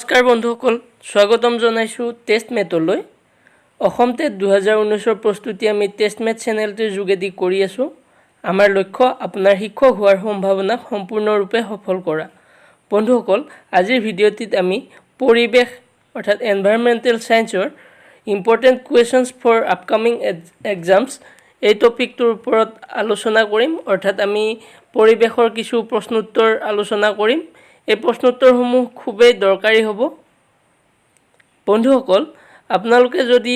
নমস্কাৰ বন্ধুসকল, স্বাগতম জনাইছোঁ টেষ্ট মেটলৈ। অসম টেট 2019 প্ৰস্তুতি আমি টেষ্ট মেট চেনেলটিৰ যোগেদি কৰি আছোঁ। আমাৰ লক্ষ্য আপোনাৰ শিক্ষক হোৱাৰ সম্ভাৱনাক সম্পূৰ্ণৰূপে সফল কৰা। বন্ধুসকল, আজিৰ ভিডিঅ'টিত আমি পৰিৱেশ অৰ্থাৎ এনভাইৰনমেণ্টেল ছায়েন্সৰ important questions for upcoming exams এই টপিকটোৰ ওপৰত আলোচনা কৰিম। অৰ্থাৎ আমি পৰিৱেশৰ কিছু প্ৰশ্নোত্তৰ আলোচনা কৰিম। এই প্ৰশ্নোত্তৰসমূহ খুবেই দৰকাৰী হ'ব। বন্ধুসকল, আপোনালোকে যদি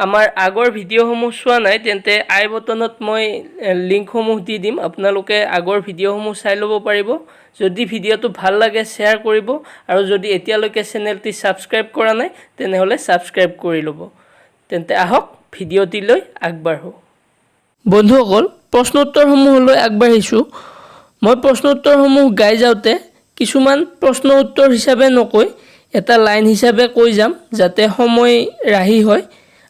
আমাৰ আগৰ ভিডিঅ'সমূহ চোৱা নাই তেন্তে আই বটনত মই লিংকসমূহ দি দিম। আপোনালোকে আগৰ ভিডিঅ'সমূহ চাই ল'ব পাৰিব। যদি ভিডিঅ'টো ভাল লাগে শ্বেয়াৰ কৰিব, আৰু যদি এতিয়ালৈকে চেনেলটি ছাবস্ক্ৰাইব কৰা নাই তেনেহ'লে ছাবস্ক্ৰাইব কৰি ল'ব। তেন্তে আহক ভিডিঅ'টিলৈ আগবাঢ়োঁ। বন্ধুসকল, প্ৰশ্নোত্তৰসমূহলৈ আগবাঢ়িছোঁ। মই প্ৰশ্নোত্তৰসমূহ গাই যাওঁতে কিছুমান প্ৰশ্ন উত্তৰ হিচাপে নকৈ এটা লাইন হিচাপে কৈ যাম, যাতে সময় ৰাহি হয়।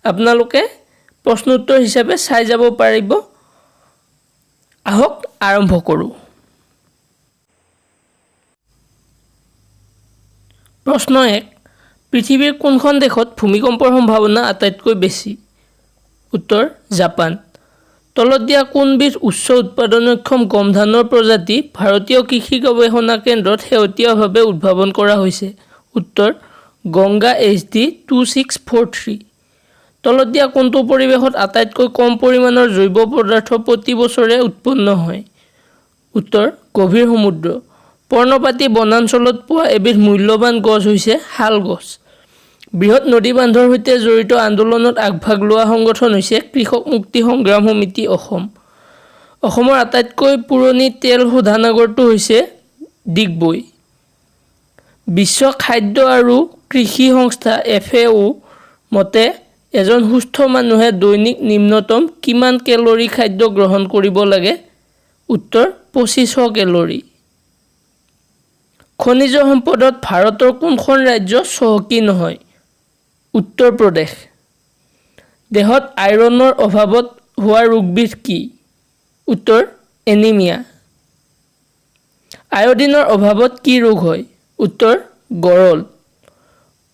আপোনালোকে প্ৰশ্ন উত্তৰ হিচাপে চাই যাব পাৰিব। আহক আৰম্ভ কৰোঁ। প্ৰশ্ন 1, পৃথিৱীৰ কোনখন দেশত ভূমিকম্পৰ সম্ভাৱনা আটাইতকৈ বেছি? উত্তৰ জাপান। তলত দিয়া কোনবিধ উচ্চ উৎপাদনক্ষম গম ধানৰ প্ৰজাতি ভাৰতীয় কৃষি গৱেষণা কেন্দ্ৰত শেহতীয়াভাৱে উদ্ভাৱন কৰা হৈছে? উত্তৰ গংগা HD 2643। তলত দিয়া কোনটো পৰিৱেশত আটাইতকৈ কম পৰিমাণৰ জৈৱ পদাৰ্থ প্ৰতি বছৰে উৎপন্ন হয়? উত্তৰ গভীৰ সমুদ্ৰ। পৰ্ণপাতী বনাঞ্চলত পোৱা এবিধ মূল্যৱান গছ হৈছে শাল গছ। বৃহৎ নদী বান্ধৰ সৈতে জড়িত আন্দোলনত আগভাগ লোৱা সংগঠন হৈছে কৃষক মুক্তি সংগ্ৰাম সমিতি অসম। অসমৰ আটাইতকৈ পুৰণি তেল শোধনাগাৰটো হৈছে ডিগবৈ। বিশ্ব খাদ্য আৰু কৃষি সংস্থা FAO মতে এজন সুস্থ মানুহে দৈনিক নিম্নতম কিমান কেলৰি খাদ্য গ্ৰহণ কৰিব লাগে? উত্তৰ 2500 কেলৰি। খনিজ সম্পদত ভাৰতৰ কোনখন ৰাজ্য চহকী নহয়? উত্তৰ প্ৰদেশ। দেহত আইৰণৰ অভাৱত হোৱা ৰোগবিধ কি? উত্তৰ এনিমিয়া। আয়ডিনৰ অভাৱত কি ৰোগ হয়? উত্তৰ গৰল।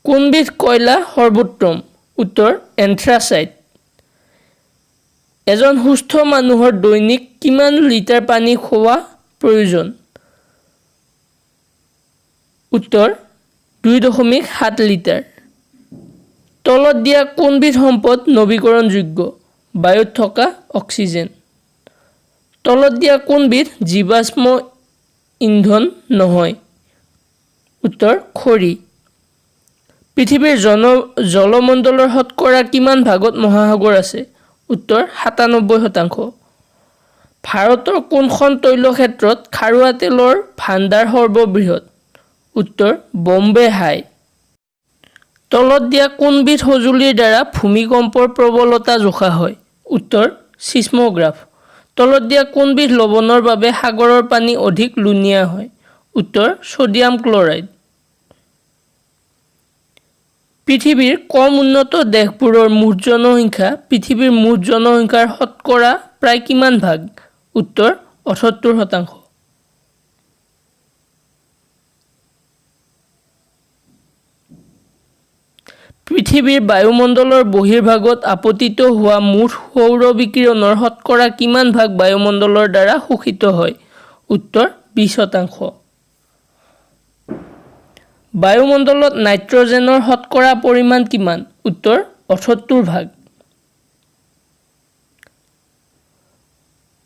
কোনবিধ কয়লা সৰ্বোত্তম? উত্তৰ এন্থ্ৰাচাইট। এজন সুস্থ মানুহৰ দৈনিক কিমান লিটাৰ পানী খোৱা প্ৰয়োজন? উত্তৰ 2.7 লিটাৰ। তলত দিয়া কোনবিধ সম্পদ নৱীকৰণযোগ্য? বায়ুত থকা অক্সিজেন। তলত দিয়া কোনবিধ জীৱাশ্ম ইন্ধন নহয়? উত্তৰ খৰি। পৃথিৱীৰ জলমণ্ডলৰ শতকৰা কিমান ভাগত মহাসাগৰ আছে? উত্তৰ 97%। ভাৰতৰ কোনখন তৈলক্ষেত্ৰত খাৰুৱা তেলৰ ভাণ্ডাৰ সৰ্ববৃহৎ? উত্তৰ বম্বে হাই। তলত দিয়া কোনবিধ সঁজুলিৰ দ্বাৰা ভূমিকম্পৰ প্ৰবলতা জোখা হয়? উত্তৰ ছিস্মোগ্ৰাফ। তলত দিয়া কোনবিধ লৱণৰ বাবে সাগৰৰ পানী অধিক লুণীয়া হয়? উত্তৰ ছডিয়াম ক্লৰাইড। পৃথিৱীৰ কম উন্নত দেশবোৰৰ মুঠ জনসংখ্যা পৃথিৱীৰ মুঠ জনসংখ্যাৰ শতকৰা প্ৰায় কিমান ভাগ? উত্তৰ 78%। পৃথিৱীৰ বায়ুমণ্ডলৰ বহিৰ্ভাগত আপতিত হোৱা মুঠ সৌৰ বিকিৰণৰ শতকৰা কিমান ভাগ বায়ুমণ্ডলৰ দ্বাৰা শোষিত হয়? উত্তৰ 20%। বায়ুমণ্ডলত নাইট্ৰজেনৰ শতকৰা পৰিমাণ কিমান? উত্তৰ 78 ভাগ।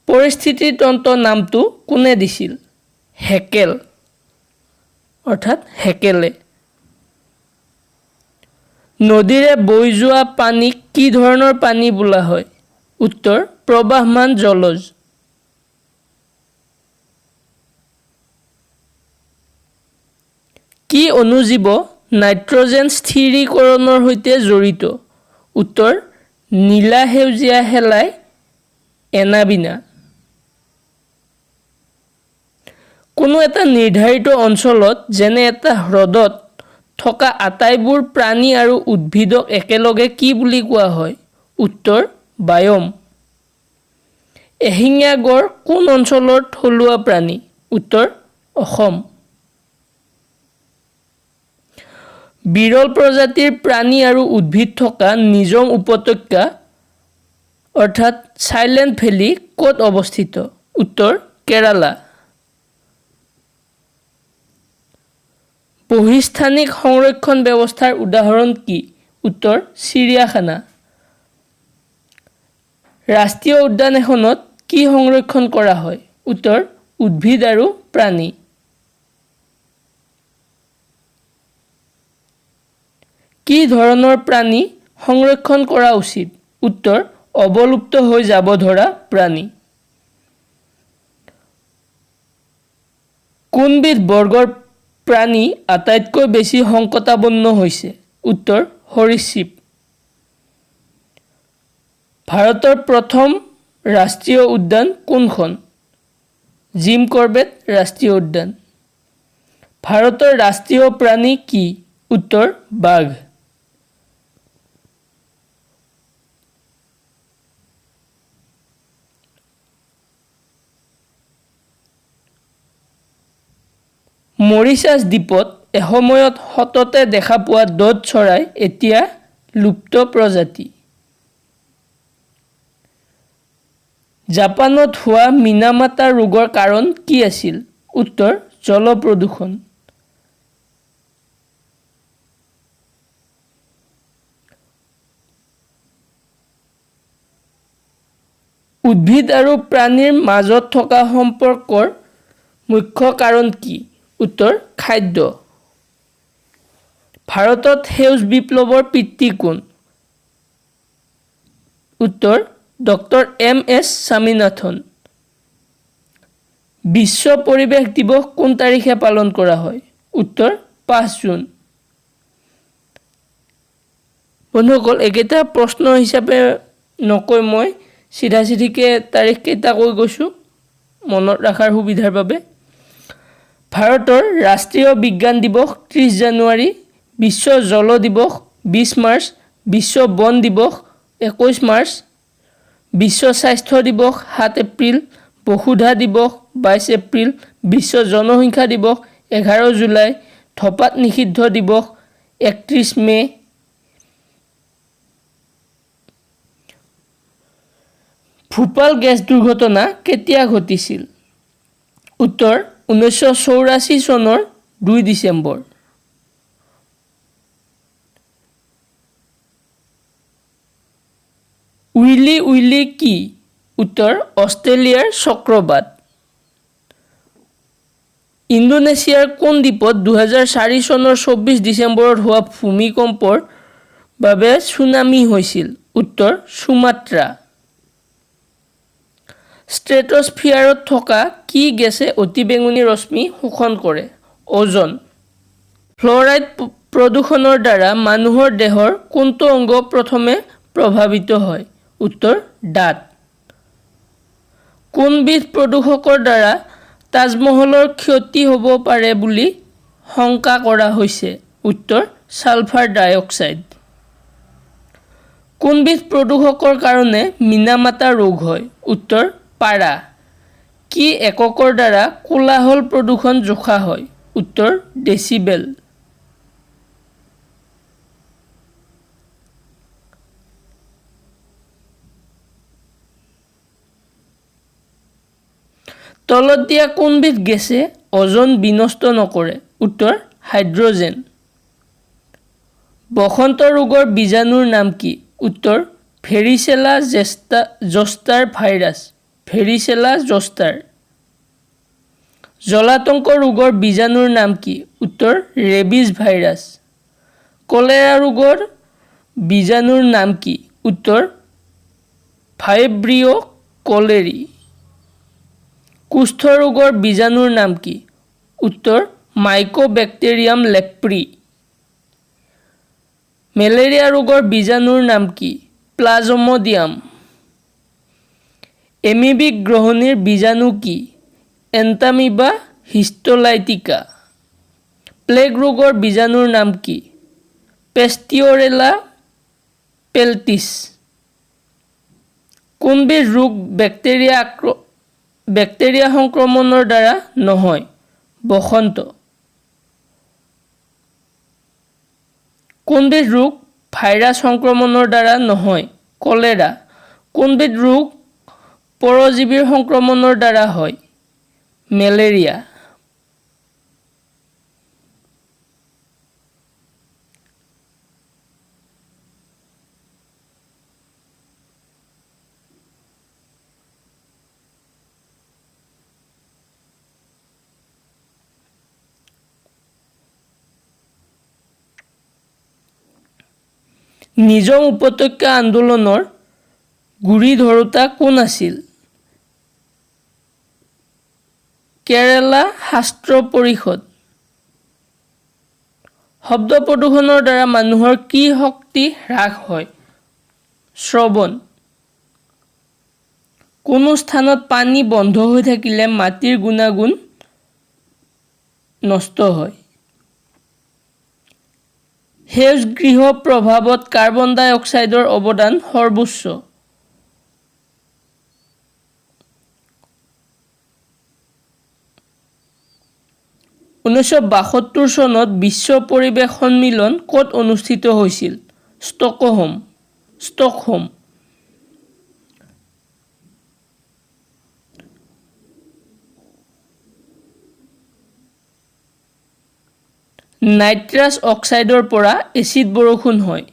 পৰিস্থিতিতন্ত্ৰ নামটো কোনে দিছিল? হেকেল অৰ্থাৎ হেকেলে। নদীৰে বৈ যোৱা পানীক কি ধৰণৰ পানী বোলা হয়? উত্তৰ প্ৰবাহমান জলজ। কি অণুজীৱ নাইট্ৰজেন স্থিৰীকৰণৰ সৈতে জড়িত? উত্তৰ নীলা সেউজীয়া শেলাই এনাবিনা। কোনো এটা নিৰ্ধাৰিত অঞ্চলত যেনে এটা হ্ৰদত থকা আটাইবোৰ প্ৰাণী আৰু উদ্ভিদক একেলগে কি বুলি কোৱা হয়? উত্তৰ বায়ম। এশিঙীয়া গড় কোন অঞ্চলৰ থলুৱা প্ৰাণী? উত্তৰ অসম। বিৰল প্ৰজাতিৰ প্ৰাণী আৰু উদ্ভিদ থকা নিজম উপত্যকা অৰ্থাৎ সাইলেণ্ট ভেলী ক'ত অৱস্থিত? উত্তৰ কেৰালা। বহিস্থানিক সংৰক্ষণ ব্যৱস্থাৰ উদাহৰণ কি? উত্তৰ চিৰিয়াখানা। ৰাষ্ট্ৰীয় উদ্যান এখনত কি সংৰক্ষণ কৰা হয়? উত্তৰ উদ্ভিদ আৰু প্ৰাণী। কি ধৰণৰ প্ৰাণী সংৰক্ষণ কৰা উচিত? উত্তৰ অৱলুপ্ত হৈ যাব ধৰা প্ৰাণী। কোনবিধ বৰ্গৰ প্ৰাণী আটাইতকৈ বেছি সংকটাপন্ন হৈছে? উত্তৰ সৰীসৃপ। ভাৰতৰ প্ৰথম ৰাষ্ট্ৰীয় উদ্যান কোনখন? জিম কৰবেট ৰাষ্ট্ৰীয় উদ্যান। ভাৰতৰ ৰাষ্ট্ৰীয় প্ৰাণী কি? উত্তৰ বাঘ। মৰিচাছ দ্বীপত এসময়ত সততে দেখা পোৱা দদ চৰাই এতিয়া লুপ্ত প্ৰজাতি। জাপানত হোৱা মিনামাটা ৰোগৰ কাৰণ কি আছিল? উত্তৰ জলপ্ৰদূষণ। উদ্ভিদ আৰু প্ৰাণীৰ মাজত থকা সম্পৰ্কৰ মুখ্য কাৰণ কি? উত্তৰ খাদ্য। ভাৰতত সেউজ বিপ্লৱৰ পিতৃ কোন? উত্তৰ ডক্টৰ M.S. স্বামীনাথন। বিশ্ব পৰিৱেশ দিৱস কোন তাৰিখে পালন কৰা হয়? উত্তৰ 5 জুন। বন্ধুসকল, একেটা প্ৰশ্ন হিচাপে নকৈ মই চিধা চিধিকে তাৰিখ কেইটা কৈ গৈছোঁ মনত ৰখাৰ সুবিধাৰ বাবে। ভাৰতৰ ৰাষ্ট্ৰীয় বিজ্ঞান দিৱস 30 জানুৱাৰী, বিশ্ব জল দিৱস 20 মাৰ্চ, বিশ্ব বন দিৱস 21 মাৰ্চ, বিশ্ব স্বাস্থ্য দিৱস 7 এপ্ৰিল, বসুধা দিৱস 22 এপ্ৰিল, বিশ্ব জনসংখ্যা দিৱস 11 জুলাই, ধঁপাত নিষিদ্ধ দিৱস 31 মে'। ভূপাল গেছ দুৰ্ঘটনা কেতিয়া ঘটিছিল? উত্তৰ 1984 চনৰ 2 ডিচেম্বৰ। উইলি উইলি কি? উত্তৰ অষ্ট্ৰেলিয়াৰ চক্ৰবাত। ইণ্ডোনেছিয়াৰ কোন দ্বীপত 2004 চনৰ 24 ডিচেম্বৰত হোৱা ভূমিকম্পৰ বাবে ছুনামি হৈছিল? উত্তৰ সুমাত্ৰা। ষ্ট্ৰেটোস্ফিয়াৰত থকা কি গেছে অতিবেঙুনী ৰশ্মি শোষণ কৰে? অজন। ফ্ল'ৰাইড প্ৰদূষণৰ দ্বাৰা মানুহৰ দেহৰ কোনটো অংগ প্ৰথমে প্ৰভাৱিত হয়? উত্তৰ দাঁত। কোনবিধ প্ৰদূষকৰ দ্বাৰা তাজমহলৰ ক্ষতি হ'ব পাৰে বুলি শংকা কৰা হৈছে? উত্তৰ ছালফাৰ ডাই অক্সাইড। কোনবিধ প্ৰদূষকৰ কাৰণে মিনামাটা ৰোগ হয়? উত্তৰ পাৰা। কি এককৰ দ্বাৰা কোলাহল প্ৰদূষণ জোখা হয়? উত্তৰ ডেচিবেল। তলত দিয়া কোনবিধ গেছে অজন বিনষ্ট নকৰে? উত্তৰ হাইড্ৰজেন। বসন্ত ৰোগৰ বীজাণুৰ নাম কি? উত্তৰ ভেৰিচেলা জষ্টাৰ ভাইৰাছ। ভেৰিচেলা জষ্টাৰ। জলাতংক ৰোগৰ বীজাণুৰ নাম কি? উত্তৰ ৰেবিজ ভাইৰাছ। কলেৰা ৰোগৰ বীজাণুৰ নাম কি? উত্তৰ ভাইব্ৰিঅ' কলেৰি। কুষ্ঠ ৰোগৰ বীজাণুৰ নাম কি? উত্তৰ মাইকোবেক্টেৰিয়াম লেপ্ৰি। মেলেৰিয়া ৰোগৰ বীজাণুৰ নাম কি? প্লাজমডিয়াম। এমিবিক গ্ৰহণীৰ বীজাণু কি? এণ্টামিবা হিষ্টোলাইটিকা। প্লেগ ৰোগৰ বীজাণুৰ নাম কি? পেষ্টিঅৰেলা পেল্টিছ। কোনবিধ ৰোগ বেক্টেৰিয়া সংক্ৰমণৰ দ্বাৰা নহয়? বসন্ত। কোনবিধ ৰোগ ভাইৰাছ সংক্ৰমণৰ দ্বাৰা নহয়? কলেৰা। কোনবিধ ৰোগ পৰজীৱীৰ সংক্ৰমণৰ দ্বাৰা হয়? মেলেৰিয়া। নিজাম উপত্যকা আন্দোলনৰ গুৰি ধৰোঁতা কোন আছিল? কেৰালা শাস্ত্ৰ পৰিষদ। শব্দ প্ৰদূষণৰ দ্বাৰা মানুহৰ কি শক্তি হ্ৰাস হয়? শ্ৰৱণ। কোনো স্থানত পানী বন্ধ হৈ থাকিলে মাটিৰ গুণাগুণ নষ্ট হয়। সেউজগৃহ প্ৰভাৱত কাৰ্বন ডাই অক্সাইডৰ অৱদান সৰ্বোচ্চ। 1972 চনত বিশ্ব পৰিৱেশ সন্মিলন ক'ত অনুষ্ঠিত হৈছিল? ষ্টকহোম। নাইট্ৰাছ অক্সাইডৰ পৰা এচিড বৰষুণ হয়।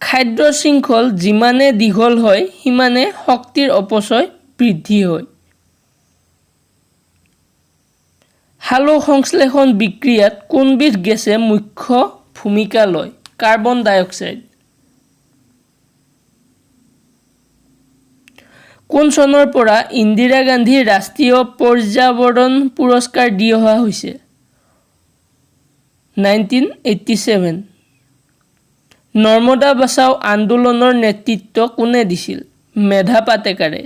খাদ্য শৃংখল যিমানে দীঘল হয় সিমানে শক্তিৰ অপচয় বৃদ্ধি হয়। সালোক সংশ্লেষণ বিক্ৰিয়াত কোনবিধ গেছে মুখ্য ভূমিকা লয়? কাৰ্বন ডাই অক্সাইড। কোন চনৰ পৰা ইন্দিৰা গান্ধী ৰাষ্ট্ৰীয় পৰ্যাবৰণ পুৰস্কাৰ দি অহা হৈছে? 1987। নৰ্মদা বাচাও আন্দোলনৰ নেতৃত্ব কোনে দিছিল? মেধা পাটেকাৰে।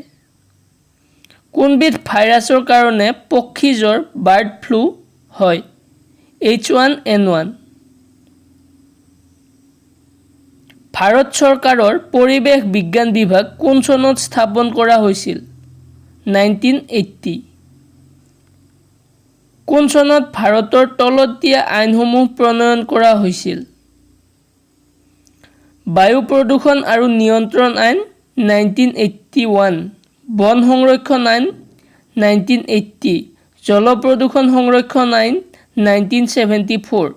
কোনবিধ ভাইৰাছৰ কাৰণে পক্ষী জ্বৰ বাৰ্ড ফ্লু হয়? H1N1। ভাৰত চৰকাৰৰ পৰিৱেশ বিজ্ঞান বিভাগ কোন চনত স্থাপন কৰা হৈছিল? 1980। কোন চনত ভাৰতৰ তলত দিয়া আইনসমূহ প্ৰণয়ন কৰা হৈছিল? বায়ু প্ৰদূষণ আৰু নিয়ন্ত্ৰণ আইন 1981, বন সংৰক্ষণ আইন 1980, জল প্ৰদূষণ সংৰক্ষণ আইন 1974,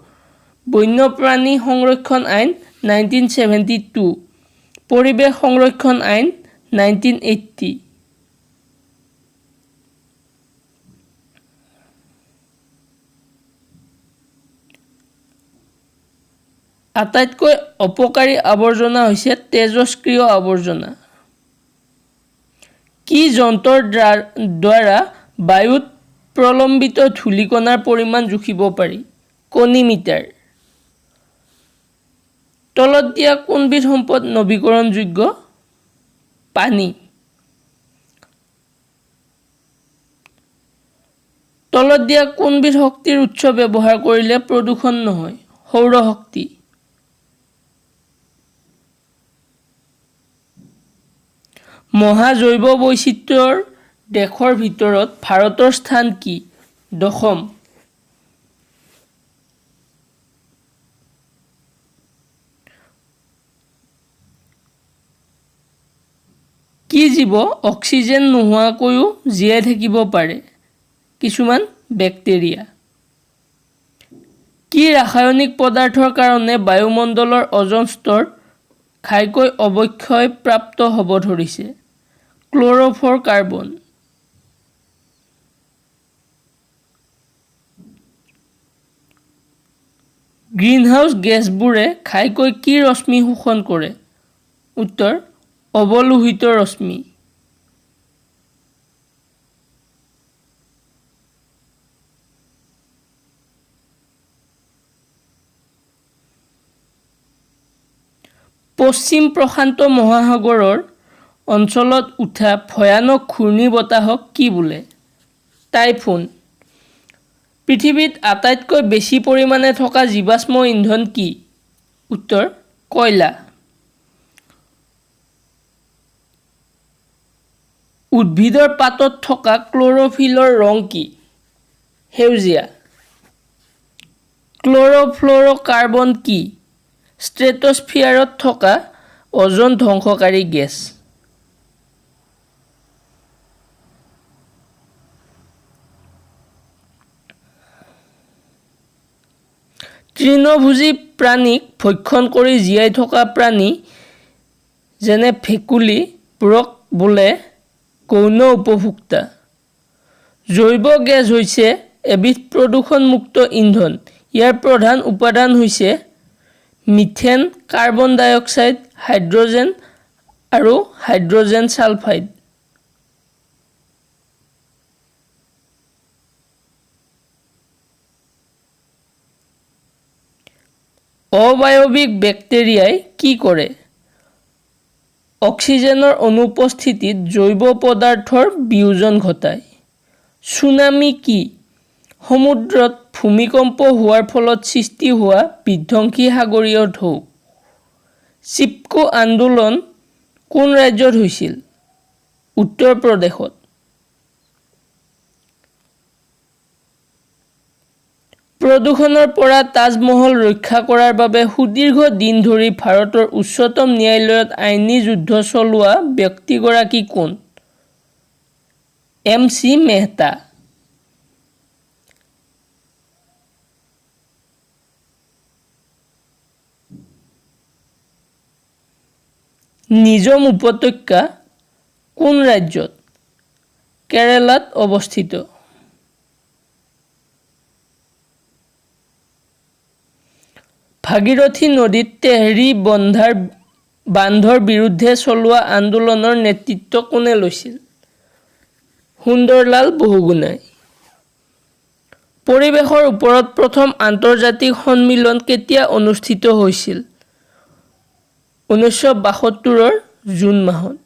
বন্যপ্ৰাণী সংৰক্ষণ আইন 1972, পৰিৱেশ সংৰক্ষণ আইন 1980। আটাইতকৈ অপকাৰী আৱৰ্জনা হৈছে তেজস্ক্ৰিয় আৱৰ্জনা। কি যন্ত্ৰৰ দ্বাৰা বায়ুত প্ৰলম্বিত ধূলিকণাৰ পৰিমাণ জুখিব পাৰি? কনিমিটাৰ। তলত দিয়া কোনবিধ সম্পদ নৱীকৰণযোগ্য? পানী। তলত দিয়া কোনবিধ শক্তিৰ উৎস ব্যৱহাৰ কৰিলে প্ৰদূষণ নহয়? সৌৰ শক্তি। মহাজৈৱ বৈচিত্ৰ্যৰ দেশৰ ভিতৰত ভাৰতৰ স্থান কি? 10ম। কি জীৱ অক্সিজেন নোহোৱাকৈও জীয়াই থাকিব পাৰে? কিছুমান বেক্টেৰিয়া। কি ৰাসায়নিক পদাৰ্থৰ কাৰণে বায়ুমণ্ডলৰ অজন স্তৰ ঘাইকৈ অৱক্ষয়প্ৰাপ্ত হ'ব ধৰিছে? ক্ল'ৰ'ফ্ল'ৰ কাৰ্বন। গ্ৰীণহাউচ গেছবোৰে ঘাইকৈ কি ৰশ্মি শোষণ কৰে? উত্তৰ অৱলোহিত ৰশ্মি। পশ্চিম প্ৰশান্ত মহাসাগৰৰ অঞ্চলত উঠা ভয়ানক ঘূৰ্ণী বতাহক কি বোলে? টাইফুন। পৃথিৱীত আটাইতকৈ বেছি পৰিমাণে থকা জীৱাশ্ম ইন্ধন কি? উত্তৰ কয়লা। উদ্ভিদৰ পাতত থকা ক্ল'ৰ'ফিলৰ ৰং কি? সেউজীয়া। ক্ল'ৰ'ফ্ল'ৰ'কাৰ্বন কি? ষ্ট্ৰেটোস্ফিয়াৰত থকা অজন ধ্বংসকাৰী গেছ। তৃণভোজী প্ৰাণীক ভক্ষণ কৰি জীয়াই থকা প্ৰাণী যেনে ভেকুলীবোৰক বোলে গৌণ উপভোক্তা। জৈৱ গেছ হৈছে এবিধ প্ৰদূষণমুক্ত ইন্ধন। ইয়াৰ প্ৰধান উপাদান হৈছে মিথেন, কাৰ্বন ডাই অক্সাইড, হাইড্ৰজেন আৰু হাইড্ৰজেন ছালফাইড। অবায়ৱিক বেক্টেৰিয়াই কি কৰে? অক্সিজেনৰ অনুপস্থিতিত জৈৱ পদাৰ্থৰ বিয়োজন ঘটায়। ছুনামি কি? সমুদ্ৰত ভূমিকম্প হোৱাৰ ফলত সৃষ্টি হোৱা বিধ্বংসী সাগৰীয় ঢৌ। চিপকো আন্দোলন কোন ৰাজ্যত হৈছিল? উত্তৰ প্ৰদেশত। প্ৰদূষণৰ পৰা তাজমহল ৰক্ষা কৰাৰ বাবে সুদীৰ্ঘ দিন ধৰি ভাৰতৰ উচ্চতম ন্যায়ালয়ত আইনী যুদ্ধ চলোৱা ব্যক্তিগৰাকী কোন? MC মেহতা। নিজম উপত্যকা কোন ৰাজ্যত? কেৰালাত অৱস্থিত। ভাগীৰথী নদীত তেহৰী বান্ধৰ বিৰুদ্ধে চলোৱা আন্দোলনৰ নেতৃত্ব কোনে লৈছিল? সুন্দৰলাল বহুগুণাই। পৰিৱেশৰ ওপৰত প্ৰথম আন্তৰ্জাতিক সন্মিলন কেতিয়া অনুষ্ঠিত হৈছিল? 1972 জুন মাহত।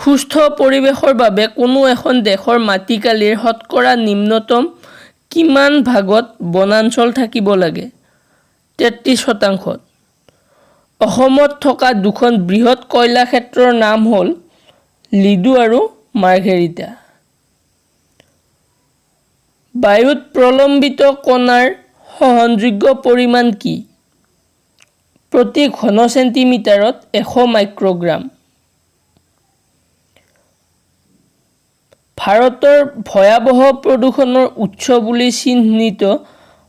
সুস্থ পৰিৱেশৰ বাবে কোনো এখন দেশৰ মাটিকালিৰ শতকৰা নিম্নতম কিমান ভাগত বনাঞ্চল থাকিব লাগে? 33%। অসমত থকা দুখন বৃহৎ কয়লা ক্ষেত্ৰৰ নাম হ'ল লিডু আৰু মাৰ্ঘেৰিটা। বায়ুত প্ৰলম্বিত কণাৰ সহনযোগ্য পৰিমাণ কি? প্ৰতি ঘন চেণ্টিমিটাৰত 100 মাইক্ৰগ্ৰাম। ভাৰতৰ ভয়াৱহ প্ৰদূষণৰ উৎস বুলি চিহ্নিত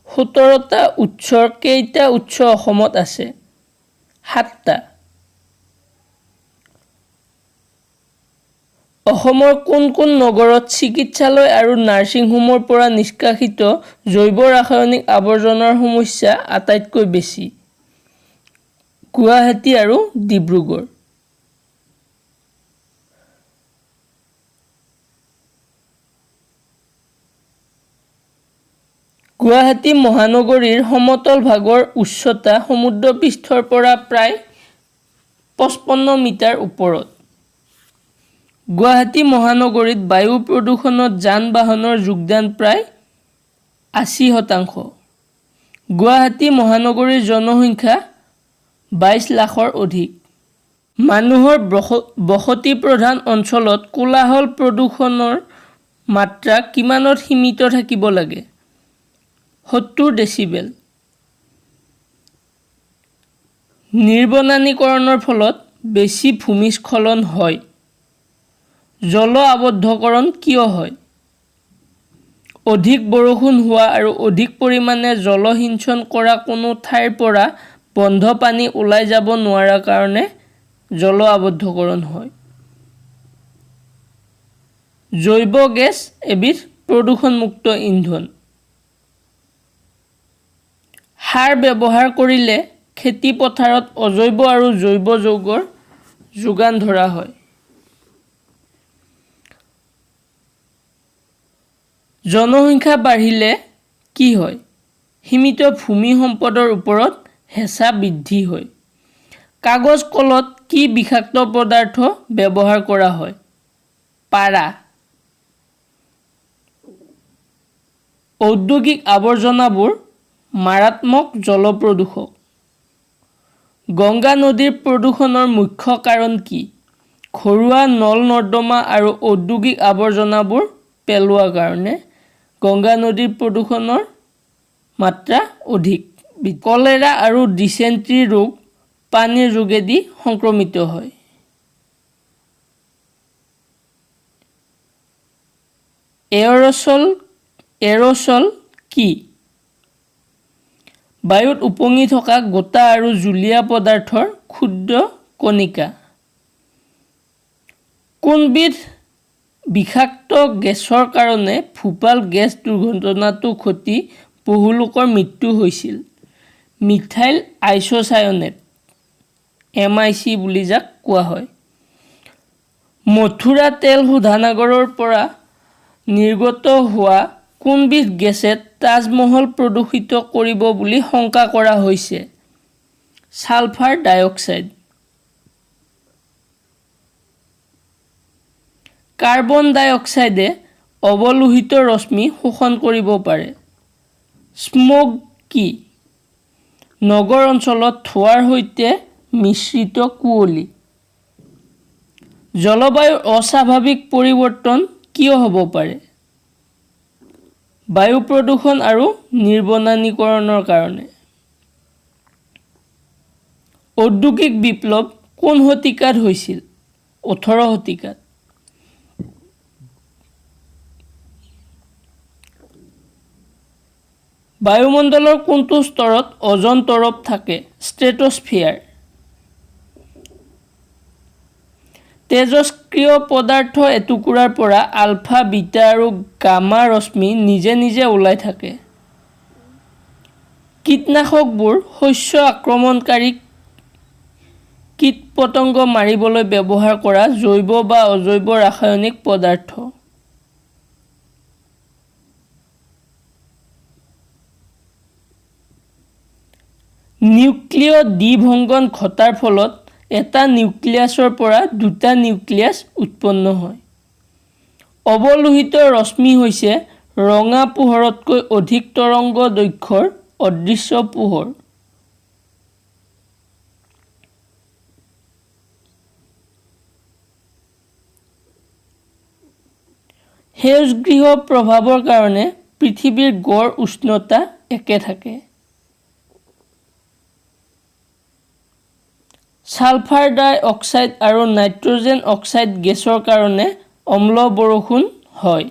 17টা উৎসৰ কেইটা উৎস অসমত আছে? 7টা। অসমৰ কোন কোন নগৰত চিকিৎসালয় আৰু নাৰ্ছিং হোমৰ পৰা নিষ্কাশিত জৈৱ ৰাসায়নিক আৱৰ্জনাৰ সমস্যা আটাইতকৈ বেছি? গুৱাহাটী আৰু ডিব্ৰুগড়। গুৱাহাটী মহানগৰীৰ সমতল ভাগৰ উচ্চতা সমুদ্ৰপৃষ্ঠৰ পৰা প্ৰায় 55 মিটাৰ ওপৰত। গুৱাহাটী মহানগৰীত বায়ু প্ৰদূষণত যান-বাহনৰ যোগদান প্ৰায় 80%। গুৱাহাটী মহানগৰীৰ জনসংখ্যা 22 লাখৰ অধিক। মানুহৰ বসতি প্ৰধান অঞ্চলত কোলাহল প্ৰদূষণৰ মাত্ৰা কিমানত সীমিত থাকিব লাগে? 70 ডেচিবেল। নিৰ্বনানীকৰণৰ ফলত বেছি ভূমিস্খলন হয়। জল আবদ্ধকৰণ কিয় হয়? অধিক বৰষুণ হোৱা আৰু অধিক পৰিমাণে জলসিঞ্চন কৰা কোনো ঠাইৰ পৰা বন্ধ পানী ওলাই যাব নোৱাৰাৰ কাৰণে জল আবদ্ধকৰণ হয়। জৈৱ গেছ এবিধ প্ৰদূষণমুক্ত ইন্ধন। সাৰ ব্যৱহাৰ কৰিলে খেতি পথাৰত অজৈব আৰু জৈৱ যৌগৰ যোগান ধৰা হয়। জনসংখ্যা বাঢ়িলে কি হয়? সীমিত ভূমি সম্পদৰ ওপৰত হেঁচা বৃদ্ধি হয়। কাগজ কলত কি বিষাক্ত পদাৰ্থ ব্যৱহাৰ কৰা হয়? পাৰা। ঔদ্যোগিক আৱৰ্জনাবোৰ মাৰাত্মক জলপ্ৰদূষক। গংগা নদীৰ প্ৰদূষণৰ মুখ্য কাৰণ কি? ঘৰুৱা নল নৰ্দমা আৰু ঔদ্যোগিক আৱৰ্জনাবোৰ পেলোৱাৰ কাৰণে গংগা নদীৰ প্ৰদূষণৰ মাত্ৰা অধিক। কলেৰা আৰু ডিচেণ্ট্ৰি ৰোগ পানীৰ যোগেদি সংক্ৰমিত হয়। এৰ'ছল কি? বায়ুত উপঙি থকা গোটা আৰু জুলীয়া পদাৰ্থৰ ক্ষুদ্ৰ কণিকা। কোনবিধ বিষাক্ত গেছৰ কাৰণে ভোপাল গেছ দুৰ্ঘটনাটো ঘটি বহু লোকৰ মৃত্যু হৈছিল? মিথাইল আইচ'চায়নেট, MIC বুলি যাক কোৱা হয়। মথুৰা তেল শোধনাগাৰৰ পৰা নিৰ্গত হোৱা কোনবিধ গেছে তাজমহল প্ৰদূষিত কৰিব বুলি শংকা কৰা হৈছে? ছালফাৰ ডাই অক্সাইড। কাৰ্বন ডাই অক্সাইডে অৱলোহিত ৰশ্মি শোষণ কৰিব পাৰে। স্মগ কি? নগৰ অঞ্চলত ধোঁৱাৰ সৈতে মিশ্ৰিত কুঁৱলী। জলবায়ুৰ অস্বাভাৱিক পৰিৱৰ্তন কিয় হ'ব পাৰে? বায়ু প্ৰদূষণ আৰু নিৰ্বনানীকৰণৰ কাৰণে। ঔদ্যোগিক বিপ্লৱ কোন শতিকাত হৈছিল? 18 শতিকাত। বায়ুমণ্ডলৰ কোনটো স্তৰত অজন তৰপ থাকে? ষ্ট্ৰেটোস্ফিয়াৰ। তেজস্ক্ৰিয় পদাৰ্থ এটুকুৰাৰ পৰা আলফা, বিটা আৰু গামা ৰশ্মি নিজে নিজে ওলাই থাকে। কীটনাশকবোৰ শস্য আক্ৰমণকাৰী কীট-পতংগ মাৰিবলৈ ব্যৱহাৰ কৰা জৈৱ বা অজৈব ৰাসায়নিক পদাৰ্থ। নিউক্লিয় দ্বিভংগন ঘটাৰ ফলত এটা নিউক্লিয়াছৰ পৰা দুটা নিউক্লিয়াছ উৎপন্ন হয়। অৱলোহিত ৰশ্মি হৈছে ৰঙা পোহৰতকৈ অধিক তৰংগ দৈৰ্ঘ্যৰ অদৃশ্য পোহৰ। সেউজগৃহ প্ৰভাৱৰ কাৰণে পৃথিৱীৰ গড় উষ্ণতা একে থাকে। ছালফাৰ ডাই অক্সাইড আৰু নাইট্ৰজেন অক্সাইড গেছৰ কাৰণে অম্ল বৰষুণ হয়।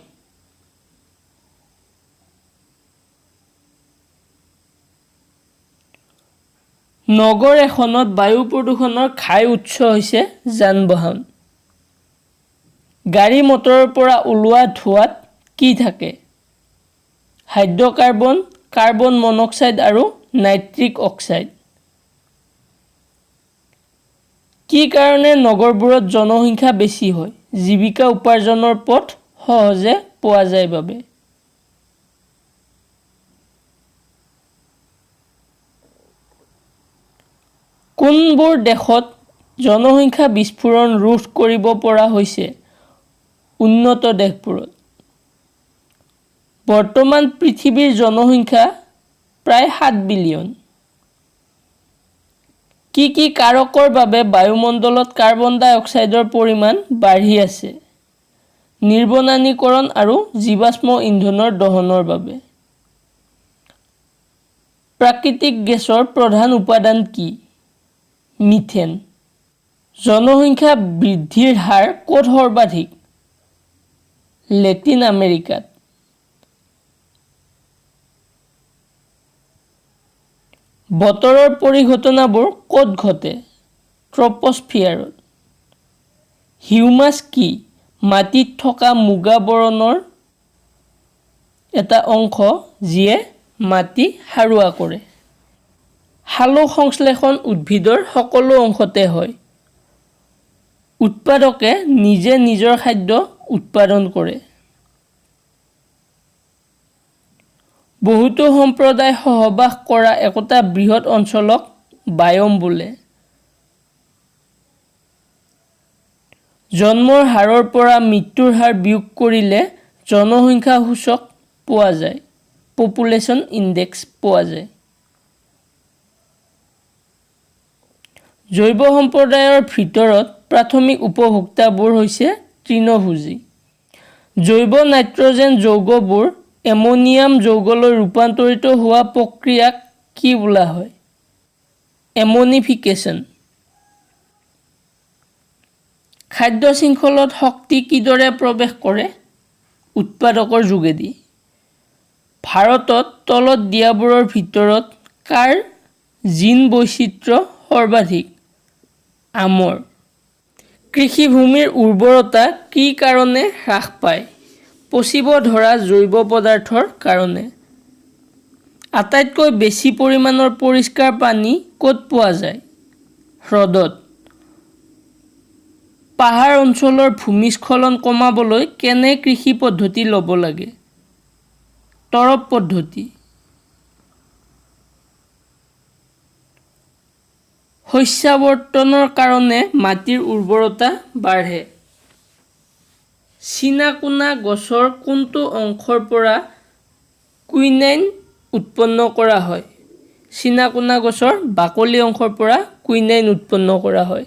নগৰ এখনত বায়ু প্ৰদূষণৰ ঘাই উৎস হৈছে যান-বাহন। গাড়ী মটৰৰ পৰা ওলোৱা ধোঁৱাত কি থাকে? হাইড্ৰ'কাৰ্বন, কাৰ্বন মনক্সাইড আৰু নাইট্ৰিক অক্সাইড। কি কাৰণে নগৰবোৰত জনসংখ্যা বেছি হয়? জীৱিকা উপাৰ্জনৰ পথ সহজে পোৱা যায় বাবে। কোনবোৰ দেশত জনসংখ্যা বিস্ফোৰণ ৰোধ কৰিব পৰা হৈছে? উন্নত দেশবোৰত। বৰ্তমান পৃথিৱীৰ জনসংখ্যা প্ৰায় 7 বিলিয়ন। কি কি কাৰকৰ বাবে বায়ুমণ্ডলত কাৰ্বন ডাই অক্সাইডৰ পৰিমাণ বাঢ়ি আছে? নিৰ্বনানীকৰণ আৰু জীৱাশ্ম ইন্ধনৰ দহনৰ বাবে। প্ৰাকৃতিক গেছৰ প্ৰধান উপাদান কি? মিথেন। জনসংখ্যা বৃদ্ধিৰ হাৰ ক'ত সৰ্বাধিক? লেটিন আমেৰিকাত। বতৰৰ পৰিঘটনাবোৰ ক'ত ঘটে? ট্ৰপোস্ফিয়াৰত। হিউমাছ কি? মাটিত থকা মুগা বৰণৰ এটা অংশ যিয়ে মাটি সাৰুৱা কৰে। সালোক সংশ্লেষণ উদ্ভিদৰ সকলো অংশতে হয়। উৎপাদকে নিজে নিজৰ খাদ্য উৎপাদন কৰে। বহুতো সম্প্ৰদায় সহবাস কৰা একোটা বৃহৎ অঞ্চলক বায়'ম বোলে। জন্মৰ হাৰৰ পৰা মৃত্যুৰ হাৰ বিয়োগ কৰিলে জনসংখ্যা সূচক পোৱা যায়, পপুলেশ্যন ইনডেক্স পোৱা যায়। জৈৱ সম্প্ৰদায়ৰ ভিতৰত প্ৰাথমিক উপভোক্তাবোৰ হৈছে তৃণভোজী। জৈৱ নাইট্ৰজেন যৌগবোৰ এমনিয়াম যৌগলৈ ৰূপান্তৰিত হোৱা প্ৰক্ৰিয়াক কি বোলা হয়? এমনিফিকেশ্যন। খাদ্য শৃংখলত শক্তি কিদৰে প্ৰৱেশ কৰে? উৎপাদকৰ যোগেদি। ভাৰতত তলত দিয়াবোৰৰ ভিতৰত কাৰ জিন বৈচিত্ৰ্য সৰ্বাধিক? আমৰ। কৃষিভূমিৰ উৰ্বৰতা কি কাৰণে হ্ৰাস পায়? পচিব ধৰা জৈৱ পদাৰ্থৰ কাৰণে। আটাইতকৈ বেছি পৰিমাণৰ পৰিষ্কাৰ পানী ক'ত পোৱা যায়? হ্ৰদত। পাহাৰ অঞ্চলৰ ভূমিস্খলন কমাবলৈ কেনে কৃষি পদ্ধতি ল'ব লাগে? তৰপ পদ্ধতি। শস্যাৱৰ্তনৰ কাৰণে মাটিৰ উৰ্বৰতা বাঢ়ে। চীনাকুনা গছৰ কোনটো অংশৰ পৰা কুইনাইন উৎপন্ন কৰা হয়? চীনাকুনা গছৰ বাকলি অংশৰ পৰা কুইনাইন উৎপন্ন কৰা হয়।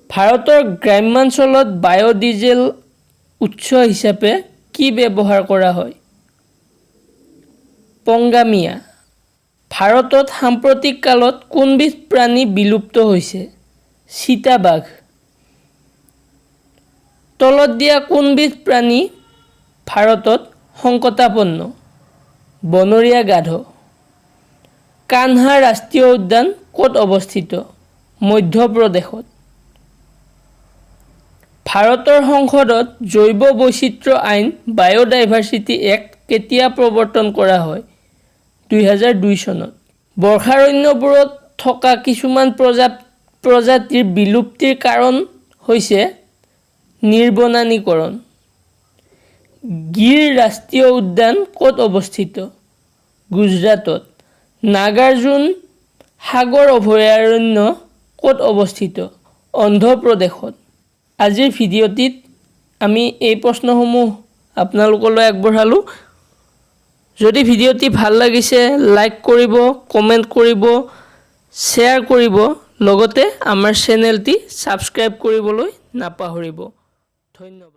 ভাৰতৰ গ্ৰাম্যাঞ্চলত বায়'ডিজেল উৎস হিচাপে কি ব্যৱহাৰ কৰা হয়? পংগামিয়া। ভাৰতত সাম্প্ৰতিক কালত কোনবিধ প্ৰাণী বিলুপ্ত হৈছে? চিতাবাঘ। তলত দিয়া কোনবিধ প্ৰাণী ভাৰতত সংকটাপন্ন? বনৰীয়া গাধ। কানহা ৰাষ্ট্ৰীয় উদ্যান ক'ত অৱস্থিত? মধ্যপ্ৰদেশত। ভাৰতৰ সংসদত জৈৱ বৈচিত্ৰ্য আইন বায়'ডাইভাৰ্চিটি এক্ট কেতিয়া প্ৰৱৰ্তন কৰা হয়? 2002 চনত। বৰ্ষাৰণ্যবোৰত থকা কিছুমান প্ৰজাতিৰ বিলুপ্তিৰ কাৰণ হৈছে নিৰ্বনানীকৰণ। গিৰ ৰাষ্ট্ৰীয় উদ্যান ক'ত অৱস্থিত? গুজৰাটত। নাগাৰ্জুন সাগৰ অভয়াৰণ্য ক'ত অৱস্থিত? অন্ধ্ৰপ্ৰদেশত। আজিৰ ভিডিঅ'টিত আমি এই প্ৰশ্নসমূহ আপোনালোকলৈ আগবঢ়ালোঁ। যদি ভিডিঅ'টি ভাল লাগিছে লাইক কৰিব, কমেণ্ট কৰিব, শ্বেয়াৰ কৰিব, লগতে আমাৰ চেনেলটি ছাবস্ক্ৰাইব কৰিবলৈ নাপাহৰিব। ধন্যবাদ।